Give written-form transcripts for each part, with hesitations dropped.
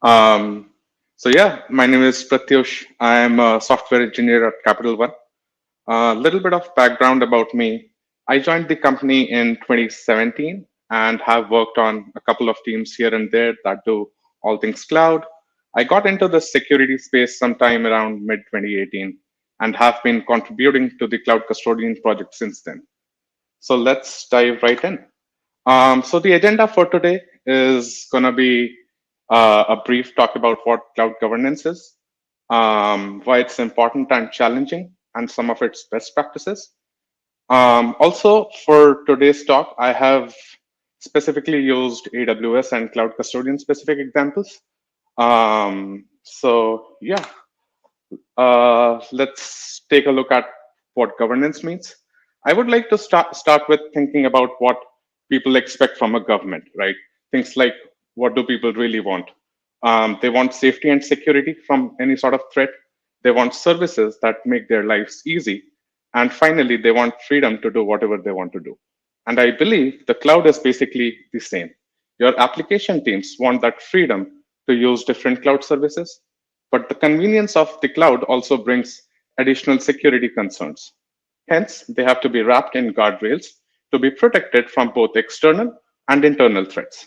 Um, so my name is Pratyush. I am a software engineer at Capital One. A little bit of background about me. I joined the company in 2017 and have worked on a couple of teams here and there that do all things cloud. I got into the security space sometime around mid 2018 and have been contributing to the cloud custodian project since then. So let's dive right in. So the agenda for today is going to be a brief talk about what cloud governance is, why it's important and challenging, and some of its best practices. Also, for today's talk, I have specifically used AWS and cloud custodian specific examples. Let's take a look at what governance means. I would like to start with thinking about what people expect from a government, right? Things like, what do people really want? They want safety and security from any sort of threat. They want services that make their lives easy. And finally, they want freedom to do whatever they want to do. And I believe the cloud is basically the same. Your application teams want that freedom to use different cloud services, but the convenience of the cloud also brings additional security concerns. Hence, they have to be wrapped in guardrails to be protected from both external and internal threats.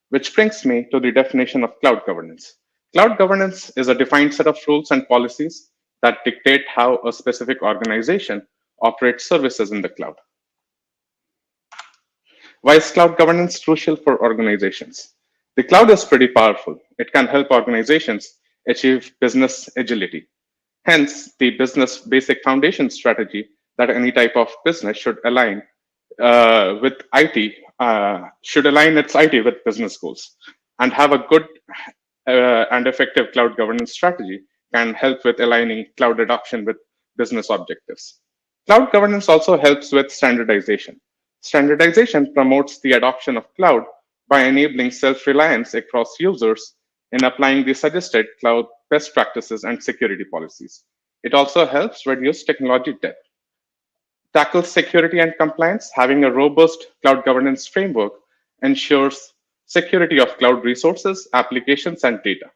Which brings me to the definition of cloud governance. Cloud governance is a defined set of rules and policies that dictate how a specific organization operates services in the cloud. Why is cloud governance crucial for organizations? The cloud is pretty powerful. It can help organizations achieve business agility. Hence, the business basic foundation strategy that any type of business should align with IT, should align its IT with business goals, and have a good and effective cloud governance strategy can help with aligning cloud adoption with business objectives. Cloud governance also helps with standardization. Standardization promotes the adoption of cloud by enabling self-reliance across users in applying the suggested cloud best practices and security policies. It also helps reduce technology debt. Tackles security and compliance. Having a robust cloud governance framework ensures security of cloud resources, applications, and data.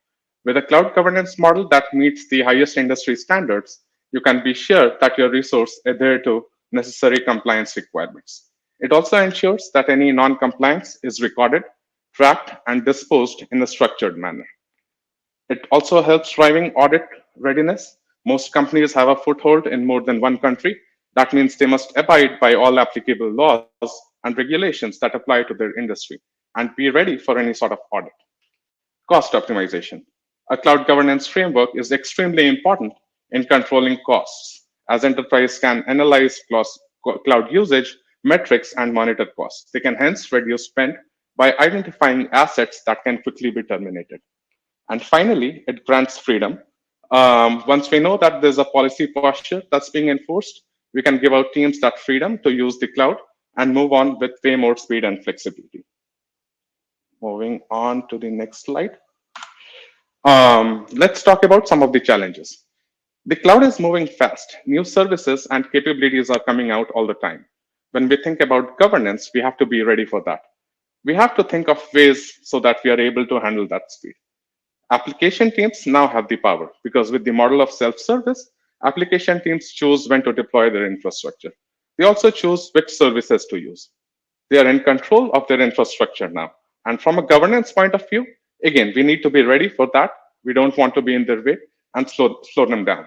With a cloud governance model that meets the highest industry standards, you can be sure that your resource adhere to necessary compliance requirements. It also ensures that any non-compliance is recorded, tracked, and disposed in a structured manner. It also helps driving audit readiness. Most companies have a foothold in more than one country. That means they must abide by all applicable laws and regulations that apply to their industry and be ready for any sort of audit. Cost optimization. A cloud governance framework is extremely important in controlling costs, as enterprise can analyze cloud usage, metrics, and monitor costs. They can hence reduce spend by identifying assets that can quickly be terminated. And finally, it grants freedom. Once we know that there's a policy posture that's being enforced, we can give our teams that freedom to use the cloud and move on with way more speed and flexibility. Moving on to the next slide. Let's talk about some of the challenges. The cloud is moving fast. New services and capabilities are coming out all the time. When we think about governance, we have to be ready for that. We have to think of ways so that we are able to handle that speed. Application teams now have the power because with the model of self-service, application teams choose when to deploy their infrastructure. They also choose which services to use. They are in control of their infrastructure now. And from a governance point of view, again, we need to be ready for that. We don't want to be in their way and slow them down.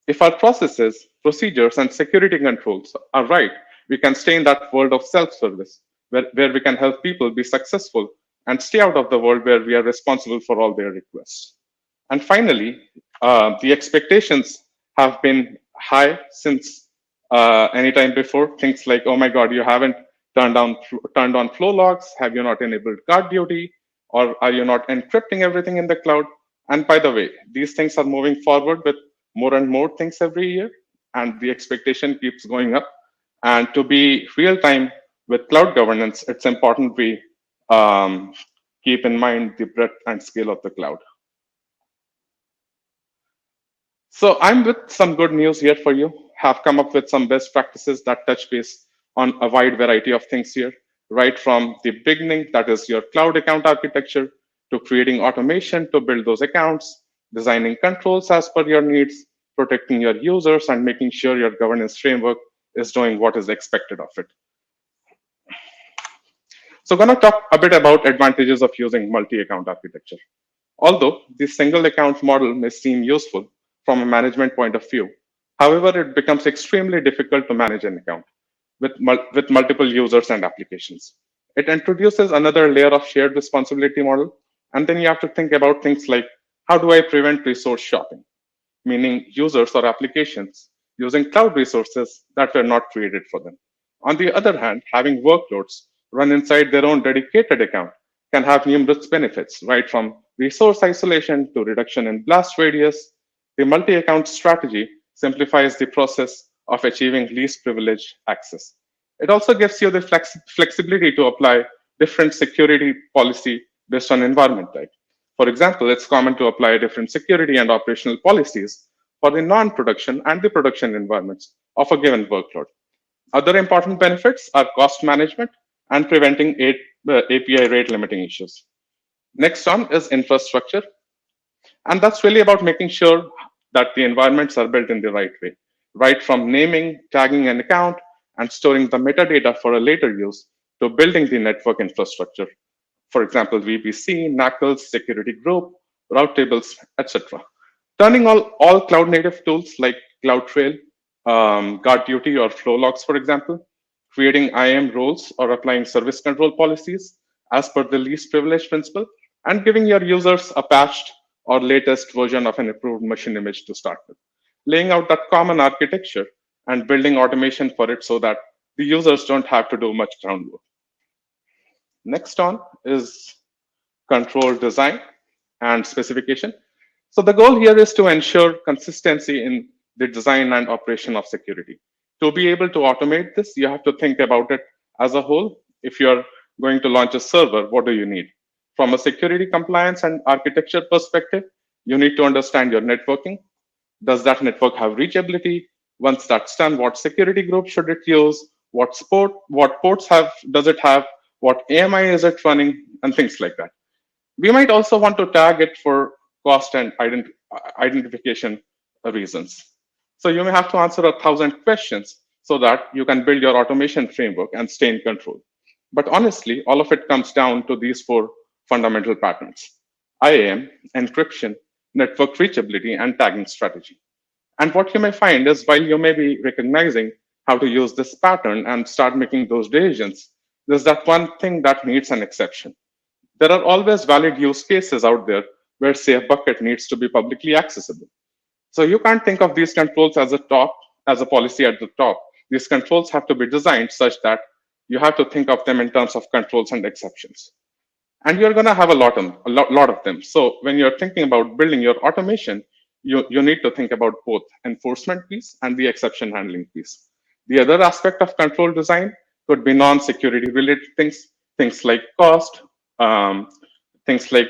If our processes, procedures, and security controls are right, we can stay in that world of self-service where we can help people be successful and stay out of the world where we are responsible for all their requests. And finally, the expectations have been high since any time before. Things like, oh my God, you haven't turned on flow logs. Have you not enabled guard duty? Or are you not encrypting everything in the cloud? And by the way, these things are moving forward with more and more things every year, and the expectation keeps going up. And to be real time with cloud governance, it's important we keep in mind the breadth and scale of the cloud. So I'm with some good news here for you. Have come up with some best practices that touch base on a wide variety of things here, right from the beginning, that is your cloud account architecture, to creating automation to build those accounts, designing controls as per your needs, protecting your users, and making sure your governance framework is doing what is expected of it. So I'm going to talk a bit about advantages of using multi-account architecture. Although the single account model may seem useful from a management point of view, however, it becomes extremely difficult to manage an account with multiple users and applications. It introduces another layer of shared responsibility model, and then you have to think about things like how do I prevent resource shopping, meaning users or applications using cloud resources that were not created for them. On the other hand, having workloads run inside their own dedicated account can have numerous benefits, right from resource isolation to reduction in blast radius. The multi account strategy simplifies the process of achieving least privilege access. It also gives you the flexibility to apply different security policy based on environment type. For example, it's common to apply different security and operational policies for the non-production and the production environments of a given workload. Other important benefits are cost management and preventing API rate limiting issues. Next on is infrastructure, and that's really about making sure that the environments are built in the right way, right from naming, tagging an account, and storing the metadata for a later use to building the network infrastructure. For example, VPC, NACLs, security group, route tables, etc. Turning all cloud native tools like CloudTrail, GuardDuty, or Flowlogs, for example, creating IAM roles or applying service control policies as per the least privilege principle, and giving your users a patched or latest version of an approved machine image to start with. Laying out that common architecture and building automation for it so that the users don't have to do much groundwork. Next on is control design and specification. So the goal here is to ensure consistency in the design and operation of security. To be able to automate this, you have to think about it as a whole. If you're going to launch a server, what do you need? From a security compliance and architecture perspective, you need to understand your networking. Does that network have reachability? Once that's done, what security group should it use? What ports does it have? What AMI is it running? And things like that. We might also want to tag it for cost and identification reasons. So you may have to answer 1,000 questions so that you can build your automation framework and stay in control. But honestly, all of it comes down to these four fundamental patterns: IAM, encryption, network reachability, and tagging strategy. And what you may find is while you may be recognizing how to use this pattern and start making those decisions, there's that one thing that needs an exception. There are always valid use cases out there where, say, a bucket needs to be publicly accessible. So you can't think of these controls as a policy at the top. These controls have to be designed such that you have to think of them in terms of controls and exceptions. And you're going to have a lot of them. So when you're thinking about building your automation, you need to think about both enforcement piece and the exception handling piece. The other aspect of control design could be non-security related things like cost, things like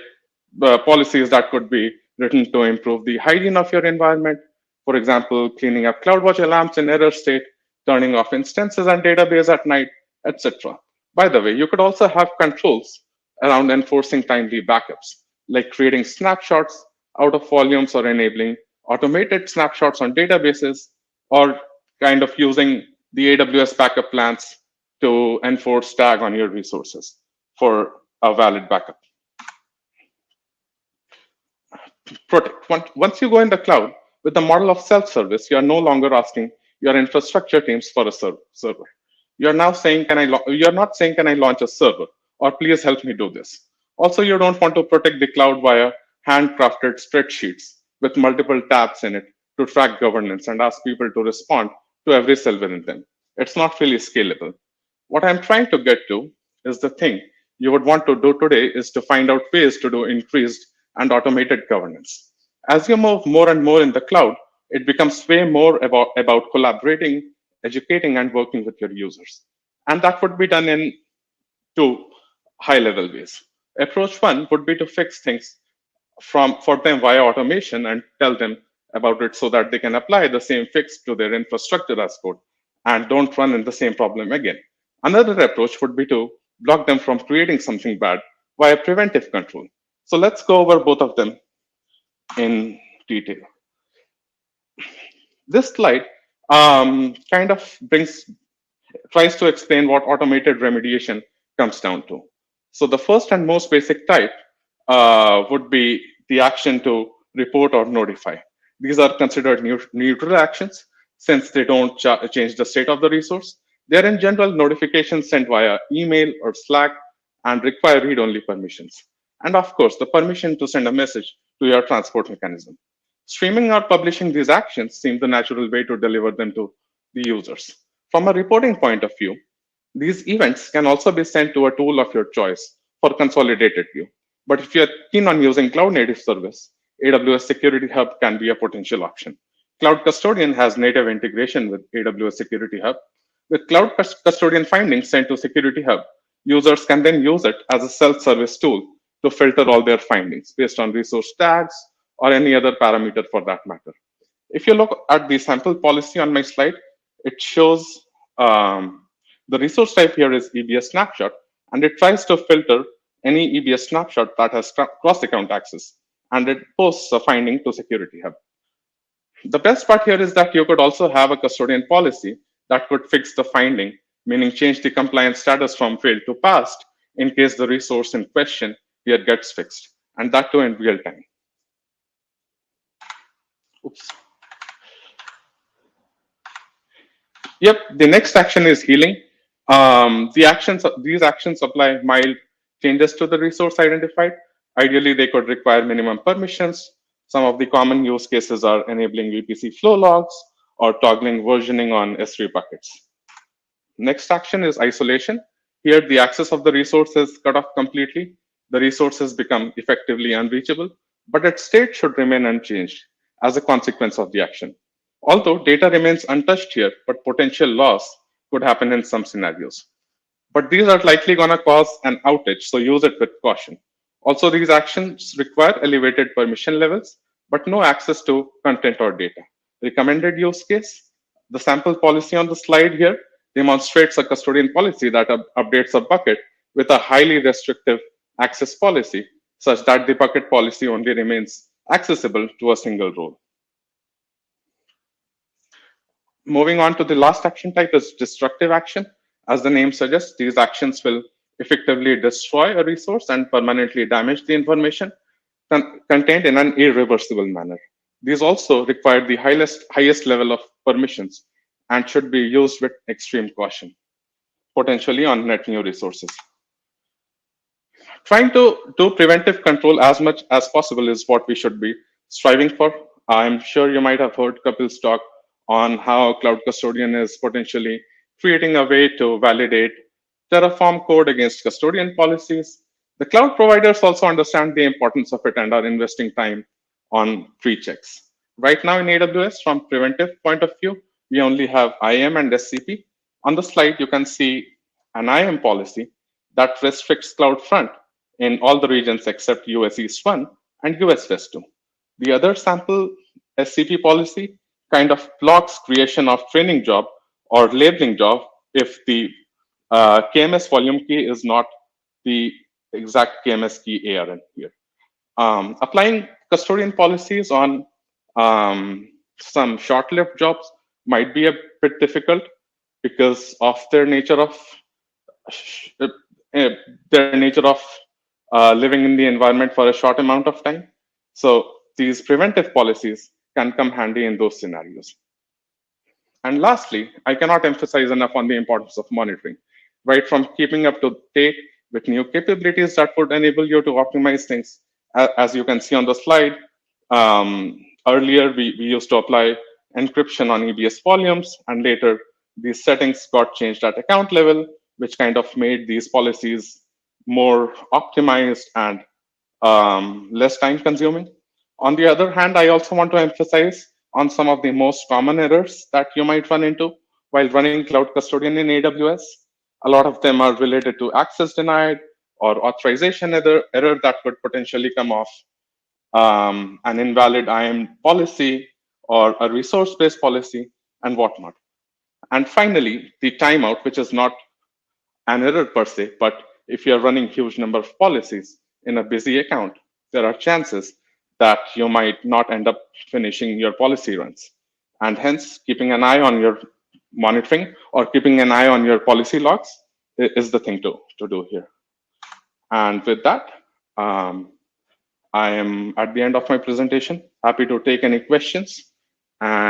policies that could be written to improve the hygiene of your environment. For example, cleaning up CloudWatch alarms in error state, turning off instances and database at night, etc. By the way, you could also have controls around enforcing timely backups, like creating snapshots out of volumes or enabling automated snapshots on databases, or kind of using the AWS backup plans to enforce tag on your resources for a valid backup. Protect. Once you go in the cloud with the model of self-service, you are no longer asking your infrastructure teams for a server. You're now saying, you're not saying, can I launch a server? Or please help me do this. Also, you don't want to protect the cloud via handcrafted spreadsheets with multiple tabs in it to track governance and ask people to respond to every cell within them. It's not really scalable. What I'm trying to get to is the thing you would want to do today is to find out ways to do increased and automated governance. As you move more and more in the cloud, it becomes way more about collaborating, educating, and working with your users. And that would be done in two high-level ways. Approach one would be to fix things for them via automation and tell them about it so that they can apply the same fix to their infrastructure as code and don't run in the same problem again. Another approach would be to block them from creating something bad via preventive control. So let's go over both of them in detail. This slide kind of tries to explain what automated remediation comes down to. So the first and most basic type would be the action to report or notify. These are considered neutral actions since they don't change the state of the resource. They are in general notifications sent via email or Slack and require read-only permissions. And of course, the permission to send a message to your transport mechanism. Streaming or publishing these actions seem the natural way to deliver them to the users. From a reporting point of view, these events can also be sent to a tool of your choice for consolidated view. But if you're keen on using cloud native service, AWS Security Hub can be a potential option. Cloud Custodian has native integration with AWS Security Hub. With Cloud Custodian findings sent to Security Hub, users can then use it as a self-service tool to filter all their findings based on resource tags or any other parameter for that matter. If you look at the sample policy on my slide, it shows the resource type here is EBS snapshot, and it tries to filter any EBS snapshot that has cross-account access, and it posts a finding to Security Hub. The best part here is that you could also have a custodian policy that could fix the finding, meaning change the compliance status from failed to passed in case the resource in question here gets fixed, and that too in real time. Oops. Yep, the next action is healing. These actions apply mild changes to the resource identified. Ideally, they could require minimum permissions. Some of the common use cases are enabling VPC flow logs or toggling versioning on S3 buckets. Next action is isolation. Here, the access of the resource is cut off completely. The resources become effectively unreachable, but its state should remain unchanged as a consequence of the action. Although data remains untouched here, but potential loss could happen in some scenarios. But these are likely going to cause an outage, so use it with caution. Also, these actions require elevated permission levels, but no access to content or data. Recommended use case, the sample policy on the slide here demonstrates a custodian policy that updates a bucket with a highly restrictive access policy, such that the bucket policy only remains accessible to a single role. Moving on to the last action type is destructive action. As the name suggests, these actions will effectively destroy a resource and permanently damage the information contained in an irreversible manner. These also require the highest level of permissions and should be used with extreme caution, potentially on net new resources. Trying to do preventive control as much as possible is what we should be striving for. I'm sure you might have heard Kapil's talk on how Cloud Custodian is potentially creating a way to validate Terraform code against custodian policies. The cloud providers also understand the importance of it and are investing time on pre-checks. Right now in AWS, from preventive point of view, we only have IAM and SCP. On the slide, you can see an IAM policy that restricts CloudFront in all the regions except US East 1 and US West 2. The other sample SCP policy kind of blocks creation of training job or labeling job if the KMS volume key is not the exact KMS key ARN here. Applying custodian policies on some short-lived jobs might be a bit difficult because of their nature of living in the environment for a short amount of time. So these preventive policies can come handy in those scenarios. And lastly, I cannot emphasize enough on the importance of monitoring, right from keeping up to date with new capabilities that would enable you to optimize things. As you can see on the slide, earlier we used to apply encryption on EBS volumes, and later these settings got changed at account level, which kind of made these policies more optimized and less time consuming. On the other hand, I also want to emphasize on some of the most common errors that you might run into while running Cloud Custodian in AWS. A lot of them are related to access denied or authorization error that could potentially come off an invalid IAM policy or a resource-based policy and whatnot. And finally, the timeout, which is not an error per se, but if you're running huge number of policies in a busy account, there are chances that you might not end up finishing your policy runs. And hence, keeping an eye on your monitoring or keeping an eye on your policy logs is the thing to do here. And with that, I am at the end of my presentation. Happy to take any questions. And